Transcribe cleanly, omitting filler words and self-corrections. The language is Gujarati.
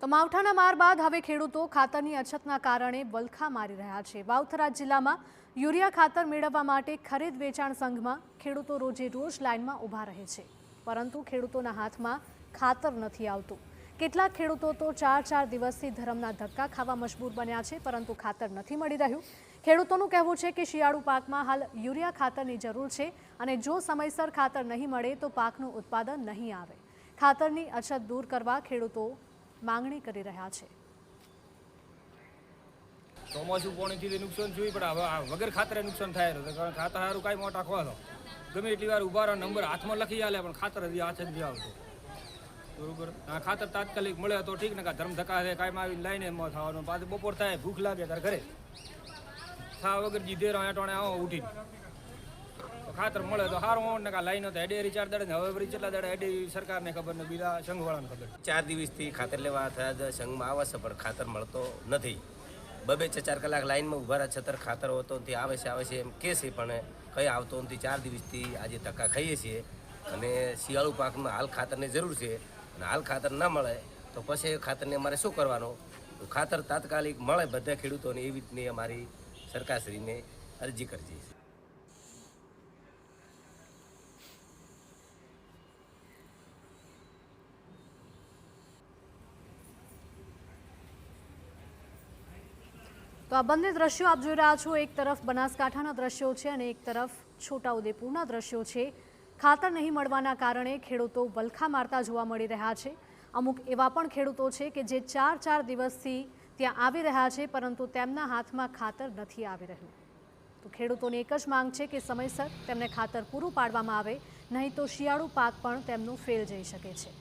તો માવઠાના માર બાદ હવે ખેડૂતો ખાતરની અછતના કારણે વલખા મારી રહ્યા છે। વાવથરા જિલ્લામાં યુરિયા ખાતર મેળવવા માટે ખરીદ વેચાણ સંઘમાં ખેડૂતો રોજે રોજ લાઇનમાં ઊભા રહે છે, પરંતુ ખેડૂતોના હાથમાં ખાતર નથી આવતું। કેટલાક ખેડૂતો તો 4 દિવસથી ધરમના ધક્કા ખાવા મજબૂર બન્યા છે, પરંતુ ખાતર નથી મળી રહ્યું। ખેડૂતોનું કહેવું છે કે શિયાળુ પાકમાં હાલ યુરિયા ખાતરની જરૂર છે અને જો સમયસર ખાતર નહીં મળે તો પાકનું ઉત્પાદન નહીં આવે। ખાતરની અછત દૂર કરવા ખેડૂતો માંગણી કરી રહ્યા છે। ચોમાસું પાણીથી નુકસાન થયું, પણ હવે વગર ખાતરે નુકસાન થાય, કારણ ખાતર સારું કાંઈ મોટા ખોલો ગમે એટલી વાર ઉભા રહો, નંબર હાથમાં લખી આલે, પણ ખાતર હજી હાથ જ નહીં આવતું। બરોબર, આ ખાતર તાત્કાલિક મળે તો ઠીક ને, ધર્મ ધક્કા છે કાંઈ આવી લાઈને થવાનું, પાછું બપોર થાય ભૂખ લાગે ત્યારે ઘરે થા વગર જીધે અટાણે આવો ઉઠીને ખાતર મળે તો સારું ને, લાઈનો તો હેડે 4 દાડે, હવે વળી કેટલા દાડે હેડે સરકારને ખબર ને બીજા સંઘવાળાને ખબર। 4 દિવસથી ખાતર લેવા થયા સંઘમાં આવે છે, પણ ખાતર મળતો નથી। 2-4 કલાક લાઈનમાં ઊભા રહ્યા છતાં ખાતર હોતો નથી, આવે છે એમ કહે છે, પણ કંઈ આવતો નથી। 4 દિવસથી આજે ધક્કા ખાઈએ છીએ અને શિયાળુ પાકમાં હાલ ખાતરની જરૂર છે અને હાલ ખાતર ના મળે તો પછી ખાતરને અમારે શું કરવાનું? તો ખાતર તાત્કાલિક મળે બધા ખેડૂતોને, એવી રીતની અમારી સરકારશ્રીને અરજી કરજી છે। તો આ બંને દ્રશ્યો આપ જોઈ રહ્યા છો, એક તરફ બનાસકાંઠાના દ્રશ્યો છે અને એક તરફ છોટાઉદેપુરના દ્રશ્યો છે। ખાતર નહીં મળવાના કારણે ખેડૂતો વલખા મારતા જોવા મળી રહ્યા છે। અમુક એવા પણ ખેડૂતો છે કે જે 4 દિવસથી ત્યાં આવી રહ્યા છે, પરંતુ તેમના હાથમાં ખાતર નથી આવી રહ્યું। તો ખેડૂતોની એક જ માંગ છે કે સમયસર તેમને ખાતર પૂરું પાડવામાં આવે, નહીં તો શિયાળુ પાક પણ તેમનો ફેલ જઈ શકે છે।